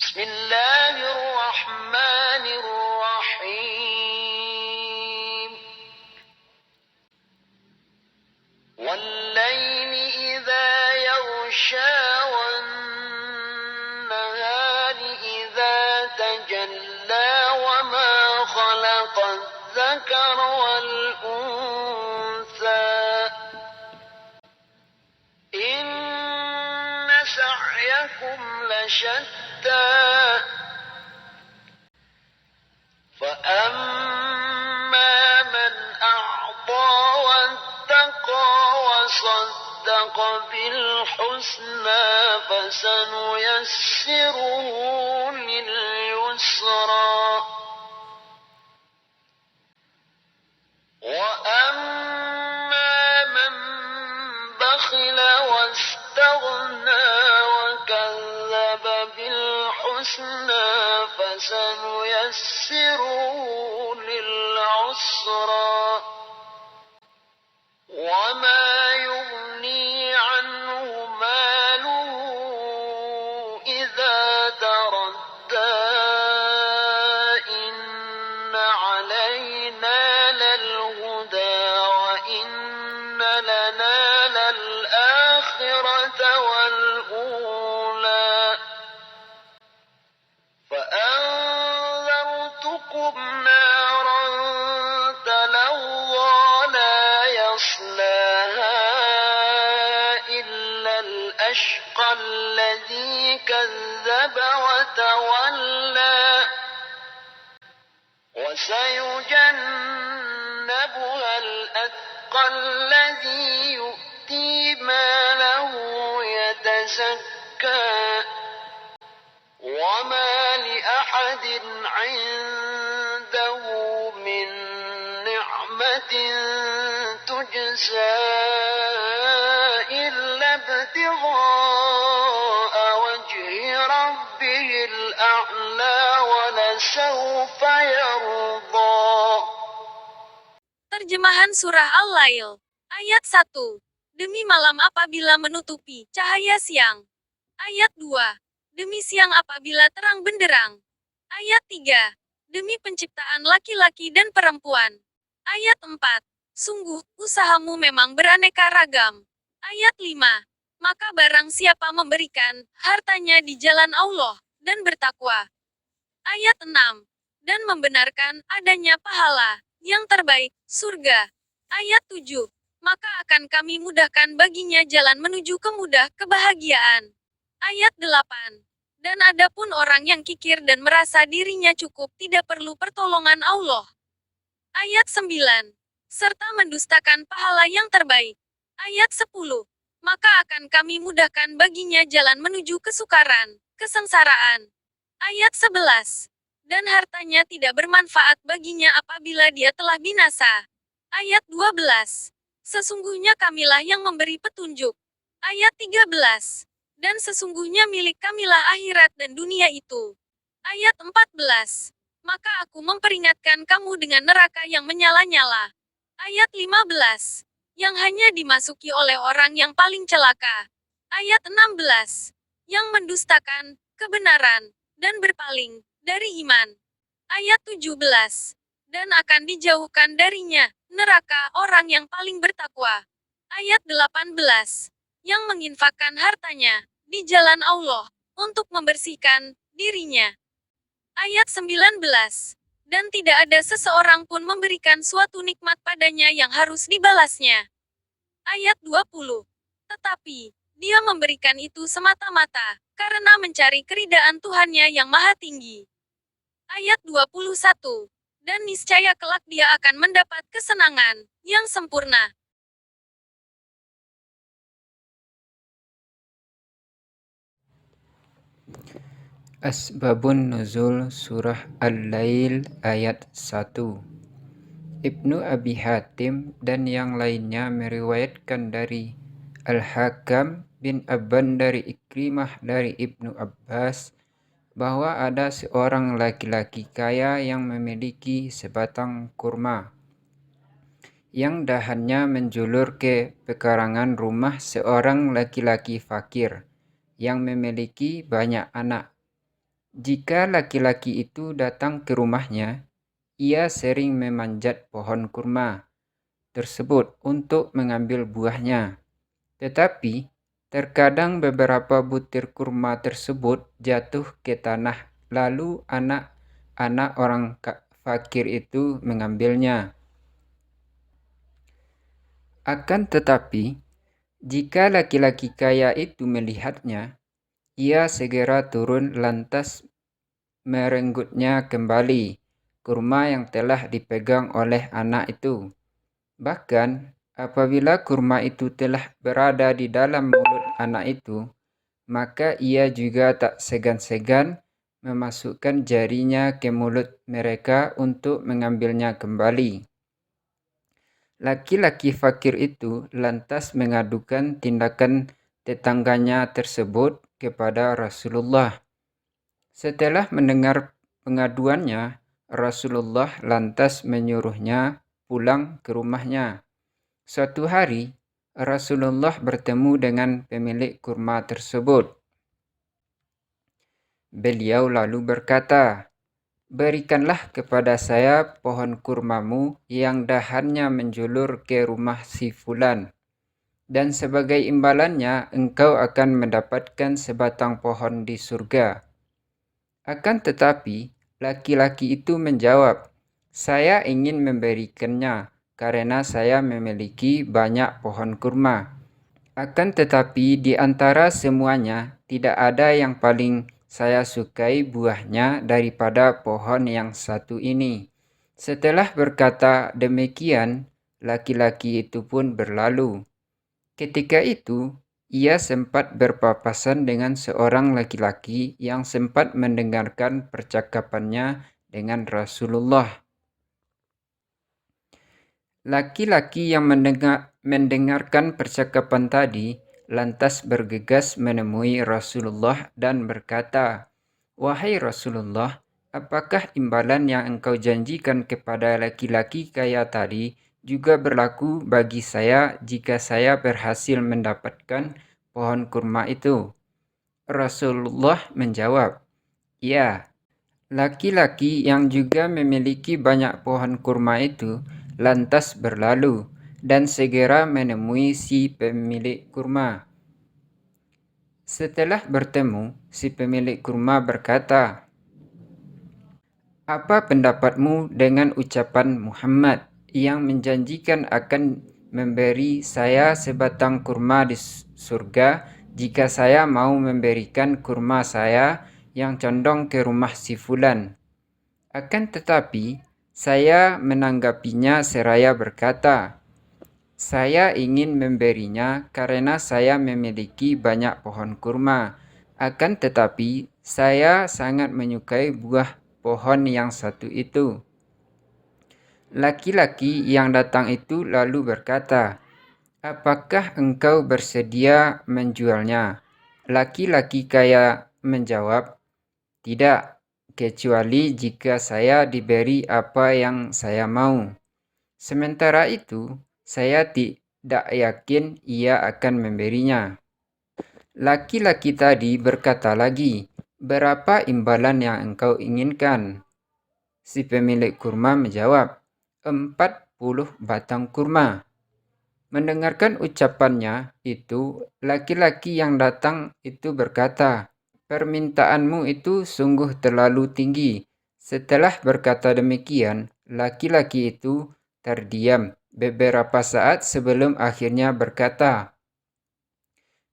بسم الله الرحمن الرحيم والليل إذا يغشى والنهار إذا تجلى وما خلق الذكر والأنثى إن سعيكم لشتى فأما من أعطى واتقى وصدق بالحسنى فسنيسره لليسرى وأما من بخل واستغنى وكذب بالحسنى فسنيسره للعسرى وما يغني عنه ماله إذا تردى إن علينا للهدى وإن لنا للآخرة والأولى فأنذرتكم نارا تلظى لا يصلاها إلا الأشقى الذي كذب وتولى وسيجنبها الأتقى الذي يؤتي ماله يتزكى وما لأحد عنده من نعمة تجزى إلا ابتغاء وجه ربه الأعلى ولسوف يرضى. Terjemahan Surah Al-Lail, ayat 1. Demi malam apabila menutupi cahaya siang. Ayat 2. Demi siang apabila terang benderang. Ayat 3. Demi penciptaan laki-laki dan perempuan. Ayat 4. Sungguh, usahamu memang beraneka ragam. Ayat 5. Maka barang siapa memberikan hartanya di jalan Allah, dan bertakwa. Ayat 6. Dan membenarkan adanya pahala yang terbaik, surga. Ayat 7. Maka akan kami mudahkan baginya jalan menuju kebahagiaan. Ayat 8. Dan adapun orang yang kikir dan merasa dirinya cukup tidak perlu pertolongan Allah. Ayat 9. Serta mendustakan pahala yang terbaik. Ayat 10. Maka akan kami mudahkan baginya jalan menuju kesukaran, kesengsaraan. Ayat 11. Dan hartanya tidak bermanfaat baginya apabila dia telah binasa. Ayat 12. Sesungguhnya kamilah yang memberi petunjuk. Ayat 13. Dan sesungguhnya milik kamilah akhirat dan dunia itu. Ayat 14. Maka aku memperingatkan kamu dengan neraka yang menyala-nyala. Ayat 15. Yang hanya dimasuki oleh orang yang paling celaka. Ayat 16. Yang mendustakan kebenaran dan berpaling dari iman. Ayat 17. Dan akan dijauhkan darinya neraka orang yang paling bertakwa. Ayat 18. Yang menginfakkan hartanya di jalan Allah untuk membersihkan dirinya. Ayat 19. Dan tidak ada seseorang pun memberikan suatu nikmat padanya yang harus dibalasnya. Ayat 20. Tetapi dia memberikan itu semata-mata karena mencari keridaan Tuhannya yang Maha Tinggi. Ayat 21. Dan niscaya kelak dia akan mendapat kesenangan yang sempurna. Asbabun Nuzul Surah Al-Lail ayat 1. Ibnu Abi Hatim dan yang lainnya meriwayatkan dari Al-Hakam bin Abban dari Ikrimah dari Ibnu Abbas bahwa ada seorang laki-laki kaya yang memiliki sebatang kurma yang dahannya menjulur ke pekarangan rumah seorang laki-laki fakir yang memiliki banyak anak. Jika laki-laki itu datang ke rumahnya, ia sering memanjat pohon kurma tersebut untuk mengambil buahnya. Tetapi, terkadang beberapa butir kurma tersebut jatuh ke tanah, lalu anak-anak orang fakir itu mengambilnya. Akan tetapi, jika laki-laki kaya itu melihatnya, ia segera turun lantas merenggutnya kembali kurma yang telah dipegang oleh anak itu. Bahkan, apabila kurma itu telah berada di dalam mulut anak itu, maka ia juga tak segan-segan memasukkan jarinya ke mulut mereka untuk mengambilnya kembali. Laki-laki fakir itu lantas mengadukan tindakan tetangganya tersebut kepada Rasulullah. Setelah mendengar pengaduannya, Rasulullah lantas menyuruhnya pulang ke rumahnya. Suatu hari, Rasulullah bertemu dengan pemilik kurma tersebut. Beliau lalu berkata, "Berikanlah kepada saya pohon kurmamu yang dahannya menjulur ke rumah si Fulan, dan sebagai imbalannya engkau akan mendapatkan sebatang pohon di surga." Akan tetapi, laki-laki itu menjawab, "Saya ingin memberikannya karena saya memiliki banyak pohon kurma. Akan tetapi di antara semuanya tidak ada yang paling saya sukai buahnya daripada pohon yang satu ini." Setelah berkata demikian, laki-laki itu pun berlalu. Ketika itu, ia sempat berpapasan dengan seorang laki-laki yang sempat mendengarkan percakapannya dengan Rasulullah. Laki-laki yang mendengarkan percakapan tadi lantas bergegas menemui Rasulullah dan berkata, "Wahai Rasulullah, apakah imbalan yang engkau janjikan kepada laki-laki kaya tadi juga berlaku bagi saya jika saya berhasil mendapatkan pohon kurma itu?" Rasulullah menjawab, "Ya." Laki-laki yang juga memiliki banyak pohon kurma itu lantas berlalu dan segera menemui si pemilik kurma. Setelah bertemu, si pemilik kurma berkata, "Apa pendapatmu dengan ucapan Muhammad yang menjanjikan akan memberi saya sebatang kurma di surga jika saya mau memberikan kurma saya yang condong ke rumah si Fulan?" Akan tetapi, saya menanggapinya seraya berkata, "Saya ingin memberinya karena saya memiliki banyak pohon kurma. Akan tetapi, saya sangat menyukai buah pohon yang satu itu." Laki-laki yang datang itu lalu berkata, "Apakah engkau bersedia menjualnya?" Laki-laki kaya menjawab, "Tidak, kecuali jika saya diberi apa yang saya mau. Sementara itu, saya tidak yakin ia akan memberinya." Laki-laki tadi berkata lagi, "Berapa imbalan yang engkau inginkan?" Si pemilik kurma menjawab, 40 batang kurma." Mendengarkan ucapannya itu, laki-laki yang datang itu berkata, "Permintaanmu itu sungguh terlalu tinggi." Setelah berkata demikian, laki-laki itu terdiam beberapa saat sebelum akhirnya berkata,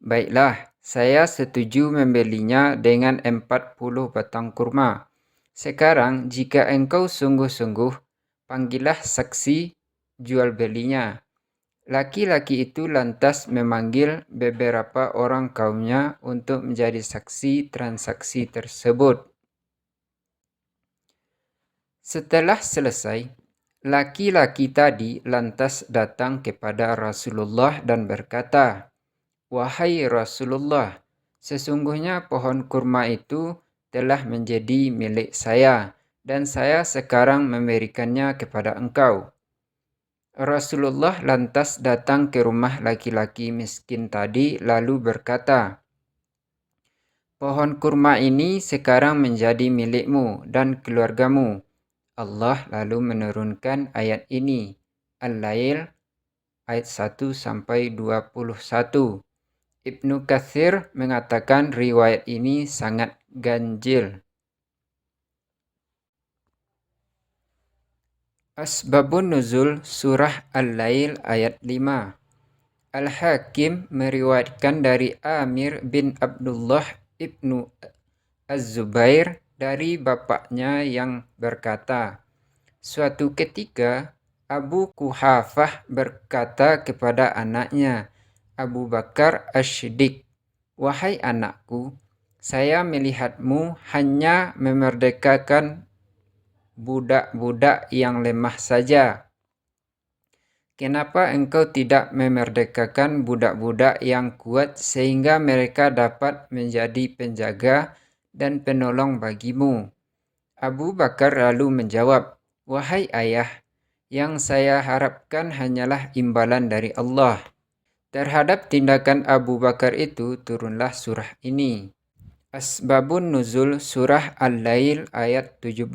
"Baiklah, saya setuju membelinya dengan 40 batang kurma. Sekarang jika engkau sungguh-sungguh, panggillah saksi jual belinya." Laki-laki itu lantas memanggil beberapa orang kaumnya untuk menjadi saksi transaksi tersebut. Setelah selesai, laki-laki tadi lantas datang kepada Rasulullah dan berkata, "Wahai Rasulullah, sesungguhnya pohon kurma itu telah menjadi milik saya dan saya sekarang memberikannya kepada engkau." Rasulullah lantas datang ke rumah laki-laki miskin tadi lalu berkata, Pohon kurma ini sekarang menjadi milikmu dan keluargamu. Allah lalu menurunkan ayat ini, Al-Lail ayat 1 sampai 21. Ibnu Katsir mengatakan riwayat ini sangat ganjil. Asbabun Nuzul Surah Al-Lail ayat 5. Al-Hakim meriwayatkan dari Amir bin Abdullah ibnu Az-Zubair dari bapaknya yang berkata, suatu ketika Abu Quhafah berkata kepada anaknya, Abu Bakar Asy-Siddiq, wahai anakku, saya melihatmu hanya memerdekakan budak-budak yang lemah saja. Kenapa engkau tidak memerdekakan budak-budak yang kuat sehingga mereka dapat menjadi penjaga dan penolong bagimu? Abu Bakar lalu menjawab, wahai ayah, yang saya harapkan hanyalah imbalan dari Allah. Terhadap tindakan Abu Bakar itu turunlah surah ini. Asbabun Nuzul Surah Al-Lail ayat 17.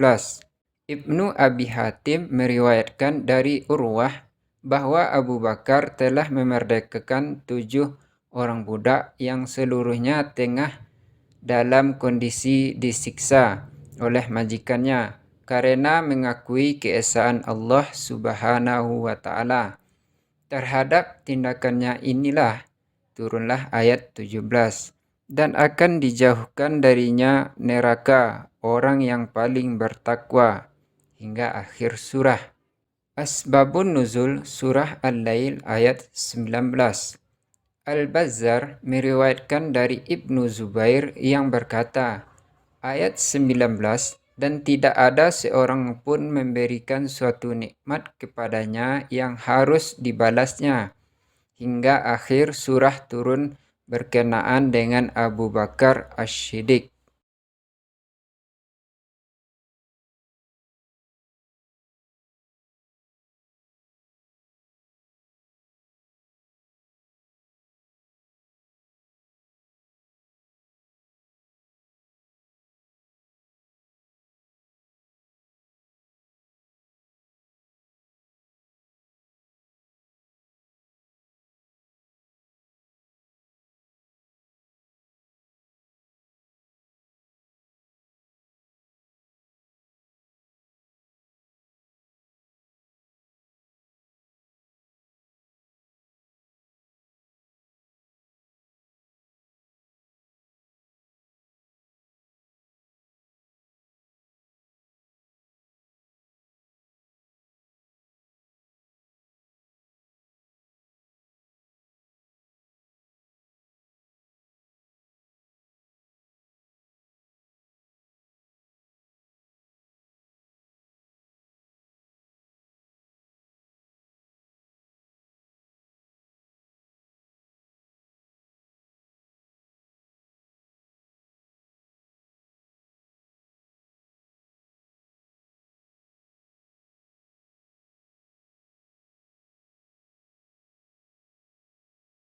Ibnu Abi Hatim meriwayatkan dari Urwah bahwa Abu Bakar telah memerdekakan 7 orang budak yang seluruhnya tengah dalam kondisi disiksa oleh majikannya karena mengakui keesaan Allah Subhanahu wa Ta'ala. Terhadap tindakannya inilah turunlah ayat 17. Dan akan dijauhkan darinya neraka orang yang paling bertakwa hingga akhir surah. Asbabun Nuzul Surah Al-Lail ayat 19. Al-Bazzar meriwayatkan dari Ibnu Zubair yang berkata, ayat 19, dan tidak ada seorang pun memberikan suatu nikmat kepadanya yang harus dibalasnya, hingga akhir surah turun berkenaan dengan Abu Bakar Asy-Siddiq.